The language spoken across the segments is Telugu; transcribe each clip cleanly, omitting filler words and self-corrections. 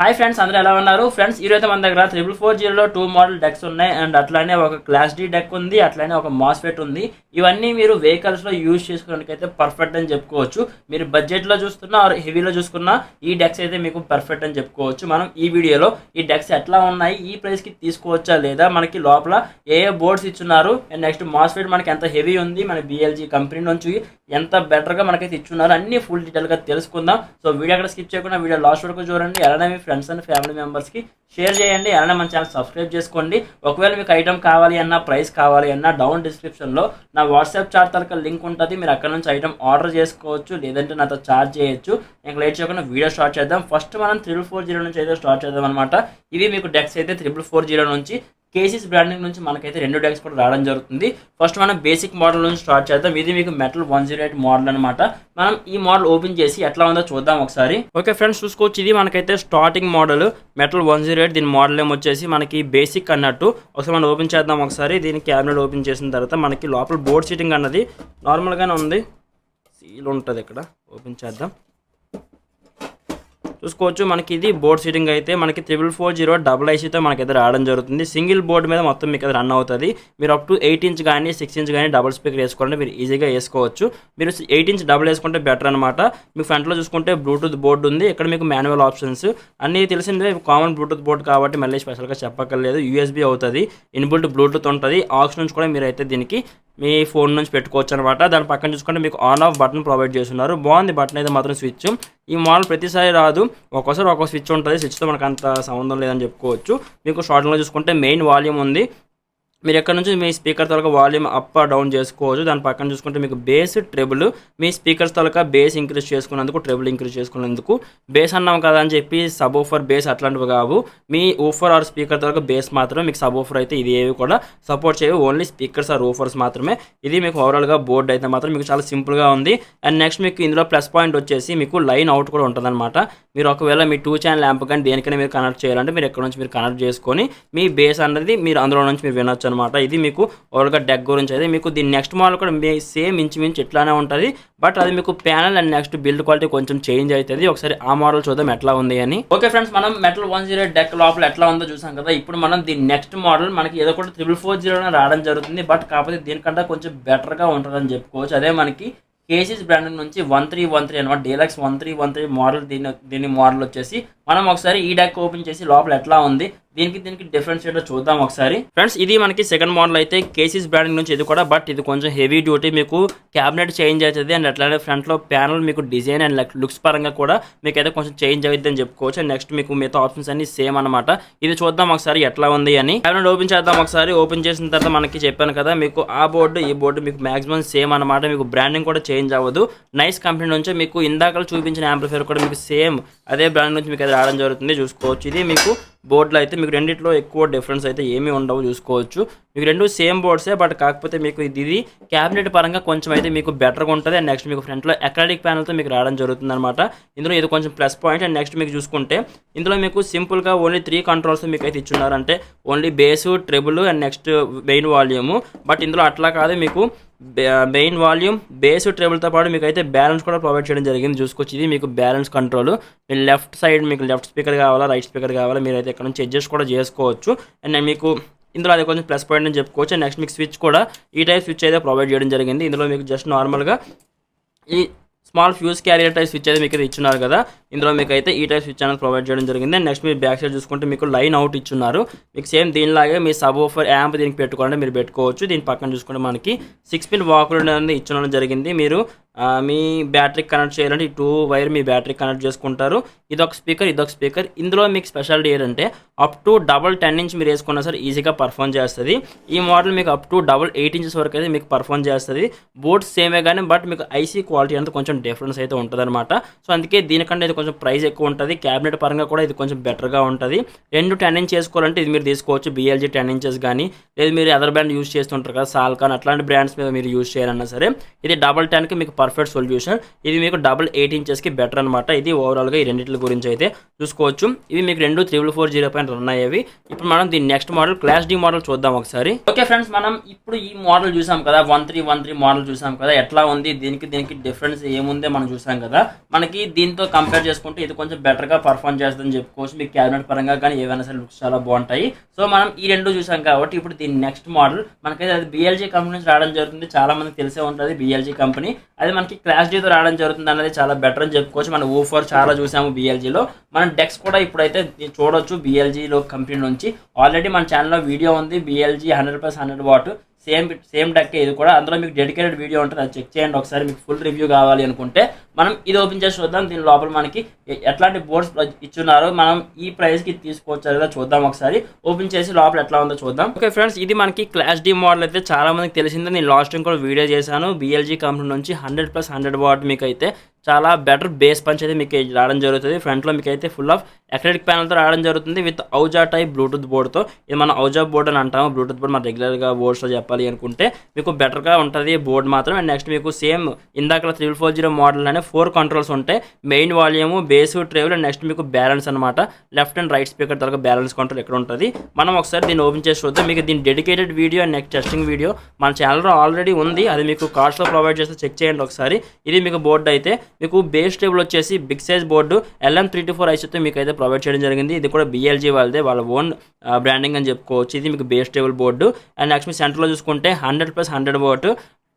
హాయ్ ఫ్రెండ్స్, అందరూ ఎలా ఉన్నారు? ఫ్రెండ్స్, ఈరోజు మన దగ్గర 4440లో 2 మోడల్ డెక్స్ ఉన్నాయి. అండ్ అట్లానే ఒక క్లాస్ డి డెక్ ఉంది, అట్లానే ఒక మాస్ఫెట్ ఉంది. ఇవన్నీ మీరు వెహికల్స్లో యూజ్ చేసుకోవడానికి అయితే పర్ఫెక్ట్ అని చెప్పుకోవచ్చు. మీరు బడ్జెట్లో చూస్తున్నా ఆర్ హెవీలో చూసుకున్నా ఈ డెక్స్ అయితే మీకు పర్ఫెక్ట్ అని చెప్పుకోవచ్చు. మనం ఈ వీడియోలో ఈ డెక్స్ ఎట్లా ఉన్నాయి, ఈ ప్రైస్కి తీసుకోవచ్చా లేదా, మనకి లోపల ఏ బోర్డ్స్ ఇచ్చున్నారు, అండ్ నెక్స్ట్ మాస్ఫెట్ మనకి ఎంత హెవీ ఉంది, మన బిఎల్జీ కంపెనీ నుంచి ఎంత బెటర్గా మనకైతే ఇచ్చున్నారు, అన్ని ఫుల్ డీటెయిల్గా తెలుసుకుందాం. సో వీడియో అక్కడ స్కిప్ చేయకుండా వీడియో లాస్ట్ వరకు చూడండి. అలానే మీ ఫ్రెండ్స్ అండ్ ఫ్యామిలీ మెంబర్స్కి షేర్ చేయండి. అలానే మన ఛానల్ సబ్స్క్రైబ్ చేసుకోండి. ఒకవేళ మీకు ఐటమ్ కావాలి అన్నా, ప్రైస్ కావాలి అన్నా, డౌన్ డిస్క్రిప్షన్లో నా వాట్సాప్ చాట్ తరక లింక్ ఉంటుంది. మీరు అక్కడ నుంచి ఐటమ్ ఆర్డర్ చేసుకోవచ్చు, లేదంటే నాతో చార్జ్ చేయొచ్చు. ఇంకా లేట్ చేయకుండా వీడియో స్టార్ట్ చేద్దాం. ఫస్ట్ మనం 3440 నుంచి అయితే స్టార్ట్ చేద్దాం అనమాట. ఇవి మీకు డెక్స్ అయితే 3440 నుంచి కేసీస్ బ్రాండింగ్ నుంచి మనకైతే 2 డెక్స్ కూడా రావడం జరుగుతుంది. ఫస్ట్ మనం బేసిక్ మోడల్ నుంచి స్టార్ట్ చేద్దాం. ఇది మీకు మెటల్ 108 మోడల్ అనమాట. మనం ఈ మోడల్ ఓపెన్ చేసి ఎట్లా ఉందో చూద్దాం ఒకసారి. ఓకే ఫ్రెండ్స్, చూసుకోవచ్చు. ఇది మనకైతే స్టార్టింగ్ మోడల్ మెటల్ 108. దీని మోడల్ ఏమో వచ్చేసి మనకి బేసిక్ అన్నట్టు. ఒకసారి మనం ఓపెన్ చేద్దాం ఒకసారి. దీని క్యాబినెట్ ఓపెన్ చేసిన తర్వాత మనకి లోపల బోర్డ్ సీటింగ్ అన్నది నార్మల్గానే ఉంది. సీల్ ఉంటుంది ఇక్కడ. ఓపెన్ చేద్దాం. చూసుకోవచ్చు, మనకి ఇది బోర్డ్ సీటింగ్ అయితే మనకి 4440 డబుల్ ఐసీతో మనకైతే రావడం జరుగుతుంది. సింగిల్ బోర్డు మీద మొత్తం మీకు అది రన్ అవుతుంది. మీరు అప్ టు 8 ఇంచ్ కానీ 6 ఇంచ్ కానీ డబుల్ స్పీకర్ వేసుకోవాలంటే మీరు ఈజీగా వేసుకోవచ్చు. మీరు 8 ఇంచ్ డబుల్ వేసుకుంటే బెటర్ అనమాట. మీకు ఫ్రంట్లో చూసుకుంటే బ్లూటూత్ బోర్డు ఉంది. ఇక్కడ మీకు మాన్యువల్ ఆప్షన్స్ అన్నీ తెలిసిందే. కామన్ బ్లూటూత్ బోర్డు కాబట్టి మళ్ళీ స్పెషల్గా చెప్పక్కర్లేదు. యూఎస్బీ అవుతుంది, ఇన్బుల్ట్ బ్లూటూత్ ఉంటుంది. ఆక్స్ నుంచి కూడా మీరైతే దీనికి మీ ఫోన్ నుంచి పెట్టుకోవచ్చు అనమాట. దాని పక్కన చూసుకుంటే మీకు ఆన్ ఆఫ్ బటన్ ప్రొవైడ్ చేస్తున్నారు. బాగుంది బటన్ అయితే మాత్రం. స్విచ్ ఈ మోడల్ ప్రతిసారి రాదు, ఒక్కోసారి ఒక్కో స్విచ్ ఉంటుంది. స్విచ్తో మనకు అంత సంబంధం లేదని చెప్పుకోవచ్చు. మీకు షార్ట్లో చూసుకుంటే మెయిన్ వాల్యూమ్ ఉంది. మీరు ఎక్కడ నుంచి మీ స్పీకర్ తలక వాల్యూమ్ అప్ డౌన్ చేసుకోవచ్చు. దాని పక్కన చూసుకుంటే మీకు బేస్ ట్రెబుల్, మీ స్పీకర్స్ తలక బేస్ ఇంక్రీజ్ చేసుకున్నందుకు, ట్రెబుల్ ఇంక్రీజ్ చేసుకున్నందుకు. బేస్ అన్నాం కదా అని చెప్పి సబ్ ఊఫర్ బేస్ అట్లాంటివి కావు. మీ ఊఫర్ ఆర్ స్పీకర్ తలక బేస్ మాత్రమే. మీకు సబ్ ఊఫర్ అయితే ఇది ఏవి కూడా సపోర్ట్ చేయవు. ఓన్లీ స్పీకర్స్ ఆర్ ఊఫర్స్ మాత్రమే. ఇది మీకు ఓవరాల్గా బోర్డు అయితే మాత్రం మీకు చాలా సింపుల్గా ఉంది. అండ్ నెక్స్ట్ మీకు ఇందులో ప్లస్ పాయింట్ వచ్చేసి మీకు లైన్ అవుట్ కూడా ఉంటుందన్నమాట. మీరు ఒకవేళ మీ 2 ఛానల్ ల్యాంప్ కానీ దేనికైనా మీరు కనెక్ట్ చేయాలంటే మీరు ఎక్కడ నుంచి మీరు కనెక్ట్ చేసుకొని మీ బేస్ అనేది మీరు అందులో నుంచి మీరు వినొచ్చు అనమాట. ఇది మీకు ఓవర్గా డెక్ గురించి అయితే. మీకు దీని నెక్స్ట్ మోడల్ కూడా సేమ్ ఇంచుమించు ఇట్లానే ఉంటుంది. బట్ అది మీకు panel and next build quality కొంచెం చేంజ్ అవుతుంది. ఒకసారి ఆ మోడల్ చూద్దాం ఎట్లా ఉంది అని. ఓకే ఫ్రెండ్స్, మనం మెటల్ 108 డెక్ లోపల ఎట్లా ఉందో చూసాం కదా. ఇప్పుడు మనం దీని నెక్స్ట్ మోడల్ మనకి ఏదో కూడా 3440 రావడం జరుగుతుంది. బట్ కాకపోతే దీనికంటే కొంచెం బెటర్గా ఉంటుందని చెప్పుకోవచ్చు. అదే మనకి కేసీస్ బ్రాండింగ్ నుంచి 1313 అనమాట. Deluxe 1313 model. దీని మోడల్ వచ్చేసి మనం ఒకసారి ఈ డెక్ ఓపెన్ చేసి లోపల ఎట్లా ఉంది, దీనికి డిఫరెన్స్ ఏంటో చూద్దాం ఒకసారి. ఫ్రెండ్స్, ఇది మనకి సెకండ్ మోడల్ అయితే కేసీస్ బ్రాండింగ్ నుంచి ఇది కూడా. బట్ ఇది కొంచెం హెవీ డ్యూటీ. మీకు క్యాబినెట్ చేంజ్ అవుతుంది. అండ్ అట్లానే ఫ్రంట్లో ప్యానల్ మీకు డిజైన్ అండ్ లుక్స్ పరంగా కూడా మీకు అయితే కొంచెం చేంజ్ అవుతుంది అని చెప్పుకోవచ్చు. అండ్ నెక్స్ట్ మీకు మిగతా ఆప్షన్స్ అన్ని సేమ్ అనమాట. ఇది చూద్దాం ఒకసారి ఎట్లా ఉంది అని. క్యాబినెట్ ఓపెన్ చేద్దాం ఒకసారి. ఓపెన్ చేసిన తర్వాత మనకి చెప్పాను కదా, మీకు ఆ బోర్డు ఈ బోర్డు మీకు మాక్సిమం సేమ్ అనమాట. మీకు బ్రాండింగ్ కూడా చేంజ్ అవ్వదు. నైస్ కంపెనీ నుంచి మీకు ఇందాక చూపించిన యాంప్లిఫైర్ కూడా మీకు సేమ్ అదే బ్రాండ్ నుంచి మీకు అది రావడం జరుగుతుంది. చూసుకోవచ్చు. ఇది మీకు బోర్డులో అయితే మీకు రెండిట్లో ఎక్కువ డిఫరెన్స్ అయితే ఏమీ ఉండవు. చూసుకోవచ్చు, మీకు రెండు సేమ్ బోర్డ్సే. బట్ కాకపోతే మీకు ఇది క్యాబినెట్ పరంగా కొంచెం అయితే మీకు బెటర్గా ఉంటుంది. అండ్ నెక్స్ట్ మీకు ఫ్రంట్లో అక్రాలిక్ ప్యానల్తో మీకు రావడం జరుగుతుంది అనమాట. ఇందులో ఇది కొంచెం ప్లస్ పాయింట్. అండ్ నెక్స్ట్ మీకు చూసుకుంటే ఇందులో మీకు సింపుల్గా ఓన్లీ 3 కంట్రోల్స్ మీకు అయితే ఇచ్చున్నారు. అంటే only base, triple and next main volume. But ఇందులో అట్లా కాదు, మీకు మెయిన్ వాల్యూమ్, బేస్, ట్రేబుల్తో పాటు మీకు అయితే బ్యాలెన్స్ కూడా ప్రొవైడ్ చేయడం జరిగింది. చూసుకోవచ్చు, ఇది మీకు బ్యాలెన్స్ కంట్రోల్. మీరు లెఫ్ట్ సైడ్ మీకు లెఫ్ట్ స్పీకర్ కావాలా, రైట్ స్పీకర్ కావాలా, మీరు అయితే ఇక్కడ నుంచి అడ్జస్ట్ కూడా చేసుకోవచ్చు. అండ్ మీకు ఇందులో అది కొంచెం ప్లస్ పాయింట్ అని చెప్పుకోవచ్చు. అండ్ నెక్స్ట్ మీకు స్విచ్ కూడా ఈ టైప్ స్విచ్ అయితే ప్రొవైడ్ చేయడం జరిగింది. ఇందులో మీకు జస్ట్ నార్మల్గా ఈ small fuse carrier type switch అయితే మీకు ఇచ్చున్నారు కదా. ఇందులో మీకు అయితే ఈ టైప్ స్విచ్ అనేది ప్రొవైడ్ చేయడం జరిగింది. అండ్ నెక్స్ట్ మీరు బ్యాక్ సైడ్ చూసుకుంటే మీకు లైన్ అవుట్ ఇచ్చున్నారు. మీకు సేమ్ దీనిలాగే మీ సబ్ ఊఫర్ యాంప్ దీనికి పెట్టుకోవాలంటే మీరు పెట్టుకోవచ్చు. దీని పక్కన చూసుకుంటే మనకి 6 పిన్ వాకులు అనేది ఇచ్చడం జరిగింది. మీరు మీ బ్యాటరీకి కనెక్ట్ చేయాలంటే ఈ 2 వైర్ మీ బ్యాటరీకి కనెక్ట్ చేసుకుంటారు. ఇదొక స్పీకర్. ఇందులో మీకు స్పెషాలిటీ ఏంటంటే అప్ టు డబల్ 10 ఇంచ్ మీరు వేసుకున్నా సరే ఈజీగా పర్ఫామ్ చేస్తుంది. ఈ మోడల్ మీకు అప్ టు డబల్ 8 ఇంచెస్ వరకు అయితే మీకు పర్ఫామ్ చేస్తుంది. బోర్డ్స్ సేమే కానీ బట్ మీకు ఐసీ క్వాలిటీ అంతా కొంచెం డిఫరెన్స్ అయితే ఉంటుంది అనమాట. సో అందుకే దీనికంటే ఇది కొంచెం ప్రైస్ ఎక్కువ ఉంటుంది. క్యాబినెట్ పరంగా కూడా ఇది కొంచెం బెటర్గా ఉంటుంది. 10 ఇంచ్ చేసుకోవాలంటే ఇది మీరు తీసుకోవచ్చు. బిఎల్జీ 10 ఇంచెస్ కానీ, లేదు మీరు అదర్ బ్రాండ్ యూజ్ చేస్తుంటారు కదా, సాల్కాన్ అట్లాంటి బ్రాండ్స్ మీద మీరు యూజ్ చేయాలన్నా సరే ఇది డబల్ 10కి మీకు పర్ఫెక్ట్ సొల్యూషన్. ఇది మీకు డబుల్ 8 ఇంచెస్కి బెటర్ అనమాట. ఇది ఓవరాల్గా ఈ రెండింటి గురించి అయితే చూసుకోవచ్చు. ఇవి మీకు రెండు 3440 పైన రన్ అయ్యేవి. ఇప్పుడు మనం దీని next model class D model చూద్దాం ఒకసారి. ఓకే ఫ్రెండ్స్, మనం ఇప్పుడు ఈ మోడల్ చూసాం కదా, 1313 మోడల్ చూసాం కదా, ఎట్లా ఉంది, దీనికి డిఫరెన్స్ ఏముందే మనం చూసాం కదా. మనకి దీంతో కంపేర్ చేసుకుంటే ఇది కొంచెం బెటర్గా పర్ఫార్మ్ చేస్తుందని చెప్పుకోవచ్చు. మీకు క్యాబినెట్ పరంగా కానీ ఏవైనా సరే లుక్స్ చాలా బాగుంటాయి. సో మనం ఈ రెండు చూసాం కాబట్టి ఇప్పుడు దీని నెక్స్ట్ మోడల్ మనకైతే అది BLG కంపెనీ నుంచి రావడం జరుగుతుంది. చాలా మందికి తెలిసే ఉంటుంది BLG కంపెనీ. అది మనకి క్లాస్ డీతో రావడం జరుగుతుంది అనేది చాలా బెటర్ అని చెప్పుకోవచ్చు. మనం ఊఫర్ చాలా చూసాము BLGలో. మనం డెక్స్ కూడా ఇప్పుడైతే చూడొచ్చు BLGలో కంపెనీ నుంచి. ఆల్రెడీ మన ఛానల్లో వీడియో ఉంది BLG 100+100 వాట్ సేమ్ డెక్. ఇది కూడా అందులో మీకు డెడికేటెడ్ వీడియో ఉంటుంది, అది చెక్ చేయండి ఒకసారి. మీకు ఫుల్ రివ్యూ కావాలి అనుకుంటే మనం ఇది ఓపెన్ చేసి చూద్దాం. దీని లోపల మనకి ఎట్లాంటి బోర్డ్స్ ఇచ్చున్నారో మనం ఈ ప్రైస్కి తీసుకోవచ్చు లేదా చూద్దాం ఒకసారి. ఓపెన్ చేసి లోపల ఎట్లా ఉందో చూద్దాం. ఓకే ఫ్రెండ్స్, ఇది మనకి క్లాస్ డి మోడల్ అయితే చాలా మందికి తెలిసిందే. నేను లాస్ట్ టైం కూడా వీడియో చేశాను. BLG కంపెనీ నుంచి 100+100 వాట్ మీకు అయితే చాలా బెటర్ బేస్ పంచ్ అయితే మీకు రావడం జరుగుతుంది. ఫ్రంట్లో మీకు అయితే ఫుల్ ఆఫ్ అక్రిలిక్ ప్యానల్తో రావడం జరుగుతుంది విత్ ఔజా టైప్ బ్లూటూత్ బోర్డ్తో. ఇది మనం ఔజా బోర్డ్ అని అంటాము. బ్లూటూత్ బోర్డ్ మన రెగ్యులర్గా బోర్డ్స్లో చెప్పాలి అనుకుంటే మీకు బెటర్గా ఉంటుంది బోర్డ్ మాత్రం. అండ్ నెక్స్ట్ మీకు సేమ్ ఇందాక 3440 మోడల్ అనే 4 కంట్రోల్స్ ఉంటాయి. Main volume, base, treble and next మీకు బ్యాలెన్స్ అనమాట. లెఫ్ట్ అండ్ రైట్ స్పీకర్ తర్వాత బ్యాలెన్స్ కంట్రోల్ ఎక్కడ ఉంటుంది. మనం ఒకసారి దీన్ని ఓపెన్ చేసి చూద్దాం. మీకు దీని dedicated video and next testing video మన ఛానల్లో ఆల్రెడీ ఉంది. అది మీకు కార్డ్స్లో ప్రొవైడ్ చేస్తే చెక్ చేయండి ఒకసారి. ఇది మీకు బోర్డు అయితే మీకు బేస్ టేబుల్ వచ్చేసి బిగ్ సైజ్ బోర్డు LM324 ఐసీతో మీకు అయితే ప్రొవైడ్ చేయడం జరిగింది. ఇది కూడా BLG వాళ్ళదే, వాళ్ళ ఓన్ బ్రాండింగ్ అని చెప్పుకోవచ్చు. ఇది మీకు bass treble board. And next మీ సెంటర్లో చూసుకుంటే 100+100 వాట్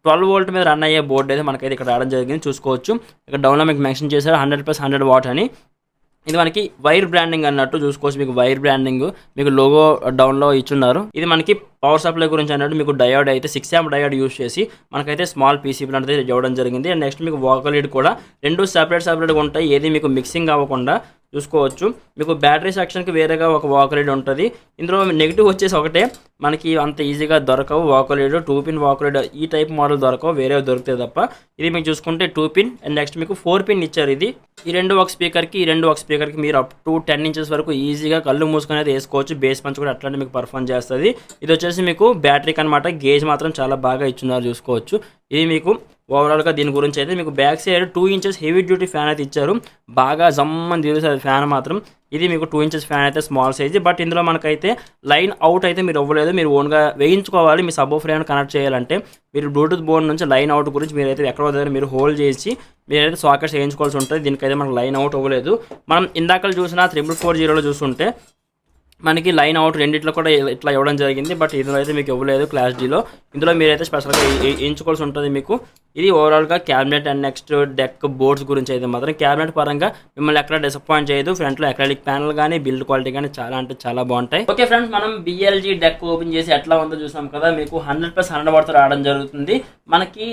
12 వోల్ట్ మీద రన్ అయ్యే బోర్డు అయితే మనకైతే ఇక్కడ రావడం జరిగింది. చూసుకోవచ్చు ఇక్కడ డౌన్లో మీకు మెన్షన్ చేశారు 100+100 వాట్ అని. ఇది మనకి వైర్ బ్రాండింగ్ అన్నట్టు చూసుకోవచ్చు. మీకు వైర్ బ్రాండింగ్ మీకు లోగో డౌన్లో ఇచ్చున్నారు. ఇది మనకి పవర్ సప్లై గురించి అన్నట్టు మీకు డయోడ్ అయితే 6 amp డయోడ్ యూస్ చేసి మనకైతే స్మాల్ PCB లాంటిది ఇవ్వడం జరిగింది. అండ్ నెక్స్ట్ మీకు వాకల్ లీడ్ కూడా రెండు సపరేట్గా ఉంటాయి. ఏది మీకు మిక్సింగ్ అవ్వకుండా చూసుకోవచ్చు. మీకు బ్యాటరీ సెక్షన్కి వేరేగా ఒక వాకల్ లీడ్ ఉంటుంది. ఇందులో నెగిటివ్ వచ్చేసి ఒకటే, మనకి అంత ఈజీగా దొరకవు vocal lead. 2 pin vocal lead ఈ టైప్ మోడల్ దొరకవు, వేరే దొరుకుతాయి తప్ప. ఇది మీకు చూసుకుంటే 2 పిన్ అండ్ నెక్స్ట్ మీకు 4 పిన్ ఇచ్చారు. ఇది ఈ రెండు ఒక స్పీకర్కి మీరు అప్ టు 10 ఇంచెస్ వరకు ఈజీగా కళ్ళు మూసుకొని అయితే వేసుకోవచ్చు. బేస్ పంచ్ కూడా అట్లాంటి మీకు పర్ఫార్మ్ చేస్తుంది. ఇది వచ్చేసి మీకు బ్యాటరీకి అనమాట. గేజ్ మాత్రం చాలా బాగా ఇచ్చున్నారు చూసుకోవచ్చు. ఇది మీకు ఓవరాల్గా దీని గురించి అయితే మీకు back side 2 inches heavy duty fan అయితే ఇచ్చారు. బాగా జమ్మని తిరుగుతుంది ఫ్యాన్ మాత్రం. ఇది మీకు 2 ఇంచెస్ ఫ్యాన్ అయితే స్మాల్ సైజ్. బట్ ఇందులో మనకైతే లైన్ అవుట్ అయితే మీరు ఇవ్వలేదు, మీరు ఓన్గా వేయించుకోవాలి. మీ సబ్ ఫ్రేమ్ కనెక్ట్ చేయాలంటే మీరు బ్లూటూత్ బోర్డ్ నుంచి లైన్ అవుట్ గురించి మీరైతే ఎక్కడో దగ్గర మీరు హోల్డ్ చేసి మీరైతే సాకెట్స్ వేయించుకోవాల్సి ఉంటుంది. దీనికైతే మనకు లైన్ అవుట్ ఇవ్వలేదు. మనం ఇందాకలు చూసిన 3440లో చూస్తుంటే మనకి లైన్ అవుట్ రెండిట్లో కూడా ఇట్లా ఇవ్వడం జరిగింది. బట్ ఇందులో అయితే మీకు ఇవ్వలేదు క్లాస్ డీలో. ఇందులో మీరైతే స్పెషల్గా ఎంచుకోవాల్సి ఉంటుంది మీకు. ఇది ఓవరాల్గా cabinet and next deck boards గురించి అయితే మాత్రం క్యాబినెట్ పరంగా మిమ్మల్ని ఎక్కడ డిసప్పాయింట్ చేయదు. ఫ్రంట్లో అక్రిలిక్ ప్యానల్ కానీ బిల్డ్ క్వాలిటీ కానీ చాలా అంటే చాలా బాగుంటాయి. ఓకే ఫ్రెండ్స్, మనం BLG డెక్ ఓపెన్ చేసి ఎట్లా ఉందో చూసాం కదా. మీకు 100+100 వాట్తో రావడం జరుగుతుంది. మనకి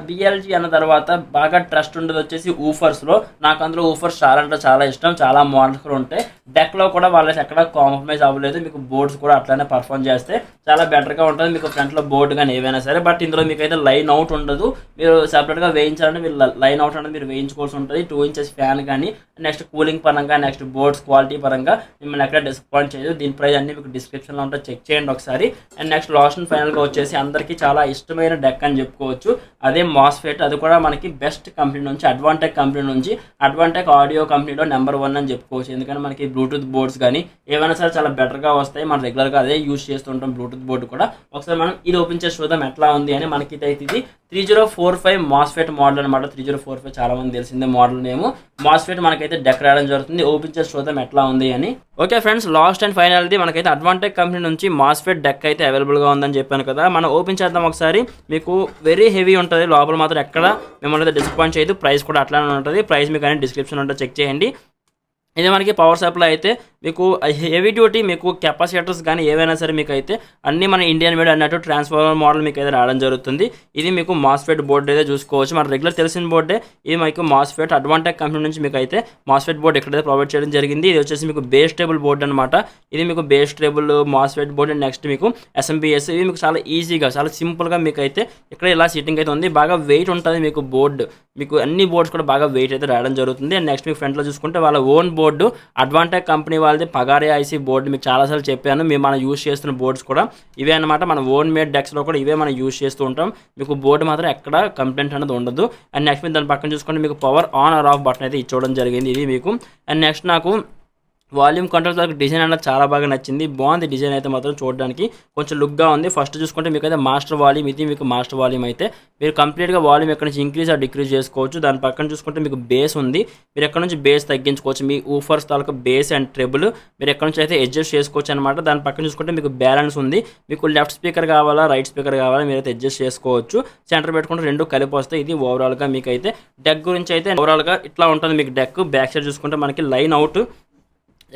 BLG అన్న తర్వాత బాగా ట్రస్ట్ ఉండేది వచ్చేసి ఊఫర్స్లో. నాకు అందులో ఊఫర్స్ చాలా అంటే చాలా ఇష్టం. చాలా మోడల్స్ కూడా ఉంటాయి. డెక్లో కూడా వాళ్ళకి ఎక్కడ కాంప్రమైజ్ అవ్వలేదు. మీకు బోర్డ్స్ కూడా అట్లానే పర్ఫార్మ్ చేస్తే చాలా బెటర్గా ఉంటుంది. మీకు ఫ్రంట్లో బోర్డు కానీ ఏవైనా సరే. బట్ ఇందులో మీకు అయితే లైన్ అవుట్ ఉండదు. మీరు సపరేట్గా వేయించాలంటే మీరు లైన్ అవుట్ అనేది మీరు వేయించుకోవాల్సి ఉంటుంది. 2 ఇంచెస్ ఫ్యాన్ కానీ నెక్స్ట్ కూలింగ్ పరంగా నెక్స్ట్ బోర్డ్స్ క్వాలిటీ పరంగా మిమ్మల్ని ఎక్కడ డిసప్పాయింట్ చేయదు. దీని ప్రైస్ అన్ని మీకు డిస్క్రిప్షన్లో ఉంటే చెక్ చేయండి ఒకసారి. అండ్ నెక్స్ట్ లాస్ట్ అండ్ ఫైనల్గా వచ్చేసి అందరికీ చాలా ఇష్టమైన డెక్ అని చెప్పుకోవచ్చు. అదే మాస్ఫెట్. అది కూడా మనకి బెస్ట్ కంపెనీ నుంచి అడ్వాంటెక్ కంపెనీ నుంచి. అడ్వాంటెక్ ఆడియో కంపెనీలో నెంబర్ 1 అని చెప్పుకోవచ్చు. ఎందుకంటే మనకి బ్లూటూత్ బోర్డ్స్ కానీ ఏమైనా సరే చాలా బెటర్గా వస్తాయి. మనం రెగ్యులర్గా అదే యూజ్ చేస్తుంటాం బ్లూటూత్ బోర్డు కూడా. ఒకసారి మనం ఇది ఓపెన్ చేసి చూద్దాం ఎట్లా ఉంది అని. మనకి అయితే ఇది 3045 మాస్ఫెట్ మోడల్ అనమాట. 3045 చాలా మంది తెలిసిందే మోడల్ నేమ్. మాస్ఫెట్ మనకైతే డెక్ రావడం జరుగుతుంది. ఓపెన్ చేసి చూద్దాం ఎట్లా ఉంది అని. ఓకే ఫ్రెండ్స్, లాస్ట్ అండ్ ఫైనల్ది మనకైతే అడ్వాంటెక్ కంపెనీ నుంచి మాస్ఫెట్ డెక్ అయితే అవైలబుల్గా ఉందని చెప్పాను కదా. మనం ఓపెన్ చేద్దాం ఒకసారి. మీకు వెరీ హెవీ ఉంటుంది. లోపల మాత్రం ఎక్కడ మిమ్మల్ని అయితే డిసప్పాయింట్ చేయదు. ప్రైస్ కూడా అట్లానే ఉంటుంది. ప్రైస్ మీకు అనేది డిస్క్రిప్షన్ ఉంటే చెక్ చేయండి. ఇది మనకి పవర్ సప్లై అయితే మీకు హెవీ డ్యూటీ మీకు కెపాసిటర్స్ కానీ ఏవైనా సరే మీకు అయితే అన్నీ మన ఇండియన్ మేడ్ అన్నట్టు ట్రాన్స్ఫార్మర్ మోడల్ మీకు అయితే రావడం జరుగుతుంది. ఇది మీకు మాస్ఫెట్ బోర్డు అయితే చూసుకోవచ్చు. మన రెగ్యులర్ తెలిసిన బోర్డే. ఇది మీకు మాస్ఫెట్ అడ్వాంటెక్ కంపెనీ నుంచి మీకు అయితే మాస్ఫెట్ బోర్డు ఎక్కడైతే ప్రొవైడ్ చేయడం జరిగింది. ఇది వచ్చేసి మీకు బేస్ టేబుల్ బోర్డు అనమాట. ఇది మీకు bass table MOSFET board and next మీకు SMPS. ఇవి మీకు చాలా ఈజీగా చాలా సింపుల్గా మీకు అయితే ఇక్కడ ఇలా సిట్టింగ్ అయితే ఉంది. బాగా వెయిట్ ఉంటుంది మీకు బోర్డు. మీకు అన్ని బోర్డ్స్ కూడా బాగా వెయిట్ అయితే రావడం జరుగుతుంది. అండ్ నెక్స్ట్ మీకు ఫ్రంట్లో చూసుకుంటే వాళ్ళ ఓన్ బోర్డు అడ్వాంటెక్ కంపెనీ వాళ్ళది పగారే ఐసీ బోర్డు మీకు చాలాసార్లు చెప్పాను. మేము మనం యూస్ చేస్తున్న బోర్డ్స్ కూడా ఇవే అనమాట. మన ఓన్ మేడ్ డెక్స్లో కూడా ఇవే మనం యూస్ చేస్తూ ఉంటాం. మీకు బోర్డు మాత్రం ఎక్కడ కంప్లైంట్ అనేది ఉండదు. అండ్ నెక్స్ట్ మీరు దాని పక్కన చూసుకుంటే మీకు power on or off button అయితే ఇచ్చుకోవడం జరిగింది ఇది మీకు. అండ్ నెక్స్ట్ నాకు వాల్యూమ్ కంట్రోల్స్ వరకు డిజైన్ అనేది చాలా బాగా నచ్చింది. బాగుంది డిజైన్ అయితే మాత్రం చూడడానికి కొంచెం లుక్గా ఉంది. ఫస్ట్ చూసుకుంటే మీకు అయితే మాస్టర్ వాల్యూమ్, ఇది మీకు మాస్టర్ వాల్యూమ్ అయితే మీరు కంప్లీట్గా వాల్యూమ్ ఎక్కడ నుంచి ఇంక్రీజ్ ఆ డిక్రీజ్ చేసుకోవచ్చు. దాని పక్కన చూసుకుంటే మీకు బేస్ ఉంది, మీరు ఎక్కడ నుంచి బేస్ తగ్గించుకోవచ్చు. మీ ఊఫర్స్ తాలూకా బేస్ అండ్ ట్రెబుల్ మీరు ఎక్కడ నుంచి అయితే అడ్జస్ట్ చేసుకోవచ్చు అనమాట. దాని పక్కన చూసుకుంటే మీకు బ్యాలెన్స్ ఉంది, మీకు లెఫ్ట్ స్పీకర్ కావాలా రైట్ స్పీకర్ కావాలా మీరైతే అడ్జస్ట్ చేసుకోవచ్చు. సెంటర్ పెట్టుకుంటే రెండు కలిపి వస్తాయి. ఇది ఓవరాల్గా మీకు అయితే డెక్ గురించి అయితే ఓవరాల్గా ఇట్లా ఉంటుంది మీకు డెక్. బ్యాక్ సైడ్ చూసుకుంటే మనకి లైన్ అవుట్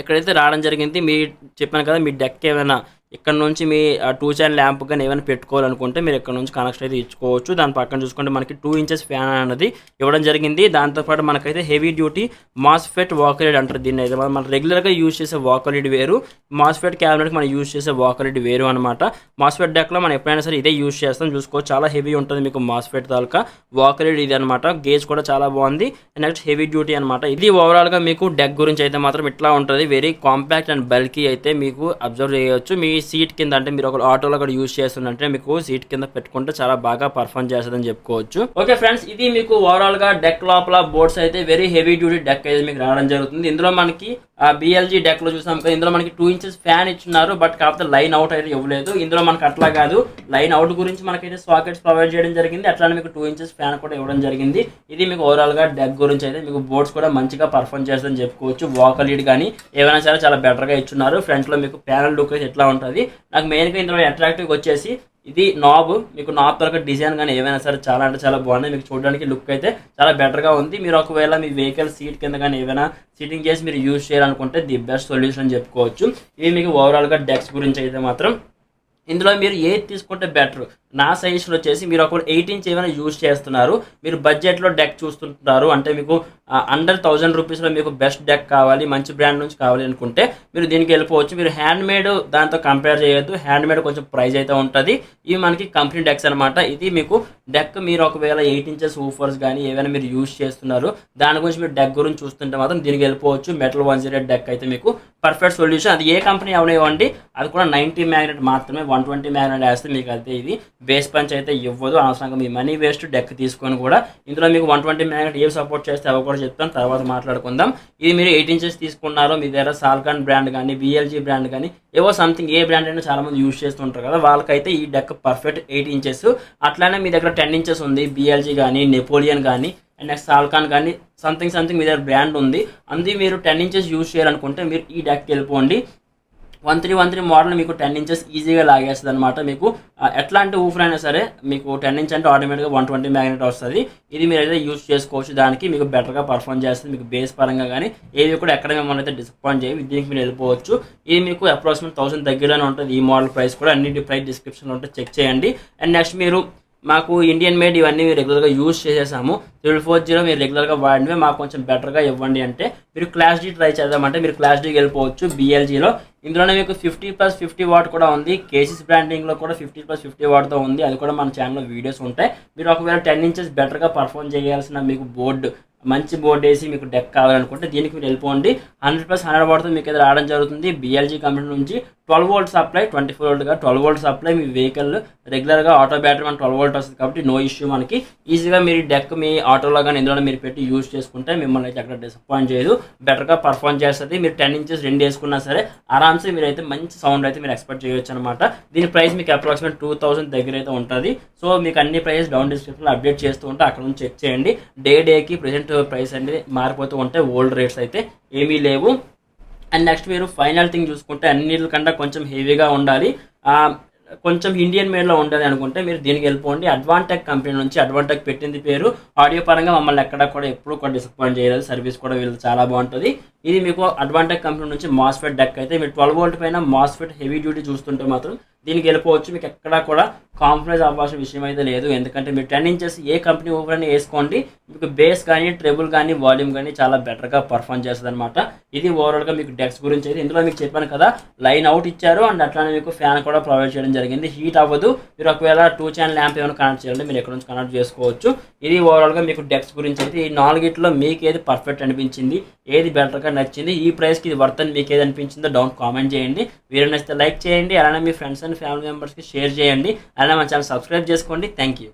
ఎక్కడైతే రావడం జరిగింది. మీ చెప్పాను కదా మీ డెక్ ఏమైనా ఇక్కడ నుంచి మీ 2 ఛానల్ ల్యాంప్ కానీ ఏమైనా పెట్టుకోవాలనుకుంటే మీరు ఇక్కడ నుంచి కనెక్షన్ అయితే ఇచ్చుకోవచ్చు. దాని పక్కన చూసుకుంటే మనకి 2 ఇంచెస్ ఫ్యాన్ అనేది ఇవ్వడం జరిగింది. దాంతోపాటు మనకైతే heavy duty MOSFET walker lead అంటారు దీన్ని అయితే. మనం రెగ్యులర్గా యూజ్ చేసే వాకర్ లీడ్ వేరు, మాస్ఫెట్ క్యాబినెట్కి మనం యూజ్ చేసే వాకర్ లీడ్ వేరు అనమాట. మాస్ఫెట్ డెక్లో మనం ఎప్పుడైనా సరే ఇదే యూజ్ చేస్తాం. చూసుకోవచ్చు చాలా హెవీ ఉంటుంది మీకు మాస్ఫెట్ తాలూకా వాకర్ లీడ్ ఇది అనమాట. గేజ్ కూడా చాలా బాగుంది. నెక్స్ట్ హెవీ డ్యూటీ అనమాట. ఇది ఓవరాల్గా మీకు డెక్ గురించి అయితే మాత్రం ఇట్లా ఉంటుంది. వెరీ కాంపాక్ట్ అండ్ బల్కీ అయితే మీకు అబ్జర్వ్ చేయవచ్చు. మీ సీట్ కింద అంటే మీరు ఒక ఆటోలో కూడా యూజ్ చేస్తుందంటే మీకు సీట్ కింద పెట్టుకుంటే చాలా బాగా పర్ఫార్మ్ చేస్తుందని చెప్పుకోవచ్చు. ఓకే ఫ్రెండ్స్, ఇది మీకు ఓవరాల్ గా డెక్ లోపల బోర్డ్స్ అయితే వెరీ హెవీ డ్యూటీ డెక్ అయితే మీకు రావడం జరుగుతుంది. ఇందులో మనకి బిఎల్జీ డెక్ లో చూసాం కదా, ఇందులో మనకి 2 ఇంచెస్ ఫ్యాన్ ఇచ్చున్నారు. బట్ కాకపోతే లైన్ అవుట్ అయితే ఇవ్వలేదు. ఇందులో మనకి అట్లా కాదు, లైన్ అవుట్ గురించి మనకైతే సాకెట్స్ ప్రొవైడ్ చేయడం జరిగింది. అట్లానే మీకు 2 ఇంచెస్ ఫ్యాన్ కూడా ఇవ్వడం జరిగింది. ఇది మీకు ఓవరాల్ గా డెక్ గురించి అయితే మీకు బోర్డ్స్ కూడా మంచిగా పర్ఫార్మ్ చేస్తుందని చెప్పుకోవచ్చు. వాకర్ లీడ్ కానీ ఏమైనా సరే చాలా బెటర్ గా ఇచ్చున్నారు. ఫ్రంట్ లో మీకు ప్యానల్ లుక్ అయితే ఎట్లా ఉంటుంది. నాకు మెయిన్గా ఇందులో అట్రాక్టివ్ వచ్చేసి ఇది నాబ్, మీకు నాబ్ తరగతి డిజైన్ కానీ ఏమైనా సరే చాలా అంటే చాలా బాగున్నాయి. మీకు చూడడానికి లుక్ అయితే చాలా బెటర్గా ఉంది. మీరు ఒకవేళ మీ వెహికల్ సీట్ కింద కానీ ఏమైనా సీటింగ్ చేసి మీరు యూజ్ చేయాలనుకుంటే ది బెస్ట్ సొల్యూషన్ అని చెప్పుకోవచ్చు. ఇది మీకు ఓవరాల్గా డెక్స్ గురించి అయితే మాత్రం ఇందులో మీరు ఏది తీసుకుంటే బెటర్. నా సజెషన్ వచ్చేసి మీరు ఒక 8 ఇంచ్ ఏమైనా యూజ్ చేస్తున్నారు, మీరు బడ్జెట్లో డెక్ చూస్తుంటున్నారు అంటే మీకు అండర్ 1000 రూపీస్లో మీకు బెస్ట్ డెక్ కావాలి, మంచి బ్రాండ్ నుంచి కావాలి అనుకుంటే మీరు దీనికి వెళ్ళిపోవచ్చు. మీరు హ్యాండ్ మేడ్ దాంతో కంపేర్ చేయొద్దు. హ్యాండ్ మేడ్ కొంచెం ప్రైస్ అయితే ఉంటుంది. ఇవి మనకి కంపెనీ డెక్స్ అనమాట. ఇది మీకు డెక్ మీరు ఒకవేళ 8 ఇంచెస్ ఊఫర్స్ కానీ ఏమైనా మీరు యూజ్ చేస్తున్నారు, దాని గురించి మీరు డెక్ గురించి చూస్తుంటే మాత్రం దీనికి వెళ్ళిపోవచ్చు. మెటల్ 108 డెక్ అయితే మీకు పర్ఫెక్ట్ సొల్యూషన్. అది ఏ కంపెనీ అవనివ్వండి, అది కూడా 90 మ్యాగ్నెట్ మాత్రమే. 120 మ్యాగ్నెట్ వేస్తే మీకు అయితే ఇది బేస్ పంచ్ అయితే ఇవ్వదు. అనవసరంగా మీ మనీ వేస్ట్ డెక్ తీసుకొని కూడా. ఇందులో మీకు 120 మ్యాగ్నెట్ ఏం సపోర్ట్ చేస్తే అవి కూడా చెప్తాను, తర్వాత మాట్లాడుకుందాం. ఇది మీరు 8 ఇంచెస్ తీసుకున్నారో మీ దగ్గర సాల్కాన్ బ్రాండ్ కానీ బిఎల్జీ బ్రాండ్ కానీ ఏవో సంథింగ్ ఏ బ్రాండ్ అయినా చాలా మంది యూజ్ చేస్తుంటారు కదా, వాళ్ళకైతే ఈ డెక్ పర్ఫెక్ట్ 8 ఇంచెస్. అట్లానే మీ దగ్గర 10 ఇంచెస్ ఉంది, బిఎల్జీ కానీ నెపోలియన్ కానీ అండ్ నెక్స్ట్ సాల్కాన్ కానీ సంథింగ్ మీ దగ్గర బ్రాండ్ ఉంది, అంది మీరు 10 ఇంచెస్ యూజ్ చేయాలనుకుంటే మీరు ఈ డెక్కి వెళ్ళిపోండి. 1313 మోడల్ మీకు 10 ఇంచెస్ ఈజీగా లాగేస్తుంది అనమాట. మీకు ఎట్లాంటి ఊఫర్ అయినా సరే మీకు 10 ఇంచ్ అంటే ఆటోమేటిక్గా 120 మ్యాగ్నెట్ వస్తుంది. ఇది మీరు అయితే యూజ్ చేసుకోవచ్చు. దానికి మీకు బెటర్గా పర్ఫార్మ్ చేస్తుంది. మీకు బేస్ పరంగా కానీ ఏవి కూడా ఎక్కడ మిమ్మల్ని అయితే డిసప్పాయింట్ చేయవి. దీనికి మీరు వెళ్ళిపోవచ్చు. ఇది మీకు అప్రాక్సిమేట్ 1000 దగ్గరలోనే ఉంటుంది. ఈ మోడల్ ప్రైస్ కూడా అన్నింటి ప్రైస్ డిస్క్రిప్షన్లో ఉంటే చెక్ చేయండి. అండ్ నెక్స్ట్ మీరు మాకు ఇండియన్ మేడ్ ఇవన్నీ మీరు రెగ్యులర్గా యూజ్ చేసేసాము, 1240 మీరు రెగ్యులర్గా వాడినవి మాకు కొంచెం బెటర్గా ఇవ్వండి అంటే మీరు క్లాస్ డీ ట్రై చేద్దామంటే మీరు క్లాస్ డీకి వెళ్ళిపోవచ్చు. బిఎల్జీలో ఇందులోనే మీకు 50+50 వాట్ కూడా ఉంది. కేసీస్ బ్రాండింగ్లో కూడా 50+50 వాట్తో ఉంది. అది కూడా మన ఛానల్లో వీడియోస్ ఉంటాయి. మీరు ఒకవేళ 10 ఇంచెస్ బెటర్గా పర్ఫార్మ్ చేయాల్సిన మీకు బోర్డు మంచి బోర్డు వేసి మీకు డెక్ కావాలనుకుంటే దీనికి మీరు వెళ్ళిపోండి. 100+100 వాట్తో మీకు అయితే రావడం జరుగుతుంది. బిఎల్జీ కంపెనీ నుంచి 12 వోల్ట్ సప్లై, 24 వోల్ట్గా 12 వోల్ట్ సప్లై. మీ వెహికల్ రెగ్యులర్గా ఆటో బ్యాటరీ మన 12 వోల్ట్ వస్తుంది కాబట్టి నో ఇష్యూ. మనకి ఈజీగా మీరు డెక్ మీ ఆటోలో కానీ ఇందులో మీరు పెట్టి యూజ్ చేసుకుంటే మిమ్మల్ని అయితే అక్కడ డిసప్పాయింట్ చేయదు, బెటర్గా పర్ఫార్మ్ చేస్తుంది. మీరు 10 ఇంచెస్ 2 వేసుకున్నా సరే ఆరామ్సే మీరు అయితే మంచి సౌండ్ అయితే మీరు ఎక్స్పెక్ట్ చేయొచ్చు అనమాట. దీని ప్రైస్ మీకు అప్రాక్సిమేట్ 2000 దగ్గర అయితే ఉంటుంది. సో మీకు అన్ని ప్రైస్ డౌన్ డిస్క్రిప్షన్లో అప్డేట్ చేస్తూ ఉంటే అక్కడ నుంచి చెక్ చేయండి. డేకి ప్రెజెంట్ ప్రైస్ అనేది మారిపోతూ ఉంటాయి. ఓల్డ్ రేట్స్ అయితే ఏమీ లేవు. అండ్ నెక్స్ట్ మీరు ఫైనల్ థింగ్ చూసుకుంటే అన్నిటికన్నా కొంచెం హెవీగా ఉండాలి, కొంచెం ఇండియన్ మేడ్లో ఉండాలి అనుకుంటే మీరు దీనికి వెళ్ళిపోండి. అడ్వాంటెక్ కంపెనీ నుంచి. అడ్వాంటెక్ పెట్టింది పేరు, ఆడియో పరంగా మమ్మల్ని ఎక్కడ కూడా ఎప్పుడు కూడా డిసప్పాయింట్ చేయలేదు. సర్వీస్ కూడా వీళ్ళు చాలా బాగుంటుంది. ఇది మీకు అడ్వాంటెక్ కంపెనీ నుంచి మాస్ఫెట్ డెక్ అయితే మీరు 12 వోల్ట్ పైన మాస్ఫెట్ హెవీ డ్యూటీ చూస్తుంటే మాత్రం దీనికి వెళ్ళిపోవచ్చు. మీకు ఎక్కడా కూడా కాంప్రమైజ్ అవ్వాల్సిన విషయం అయితే లేదు. ఎందుకంటే మీరు 10 ఇంచెస్ ఏ కంపెనీ ఓవర్ అని వేసుకోండి, మీకు బేస్ కానీ ట్రెబుల్ కానీ వాల్యూమ్ కానీ చాలా బెటర్గా పర్ఫామ్ చేస్తుంది అనమాట. ఇది ఓవరాల్గా మీకు డెక్స్ గురించి అయితే. ఇందులో మీకు చెప్పాను కదా లైన్ అవుట్ ఇచ్చారు అండ్ అట్లానే మీకు ఫ్యాన్ కూడా ప్రొవైడ్ చేయడం జరిగింది. హీట్ అవ్వదు. మీరు ఒకవేళ 2 ఛానల్ ల్యాంప్ ఏమైనా కనెక్ట్ చేయాలంటే మీరు ఎక్కడ నుంచి కనెక్ట్ చేసుకోవచ్చు. ఇది ఓవరాల్గా మీకు డెక్స్ గురించి అయితే. ఈ 4 మీకు ఏది పర్ఫెక్ట్ అనిపించింది, ఏది బెటర్గా నచ్చింది, ఈ ప్రైస్కి ఇది వర్త్ అని మీకు ఏది అనిపించిందో డౌన్ కామెంట్ చేయండి. వీడియో నచ్చితే లైక్ చేయండి, అలానే మీ ఫ్రెండ్స్ అండ్ ఫ్యామిలీ మెంబర్స్కి షేర్ చేయండి, అలానే మన ఛానల్ సబ్స్క్రైబ్ చేసుకోండి. Thank you.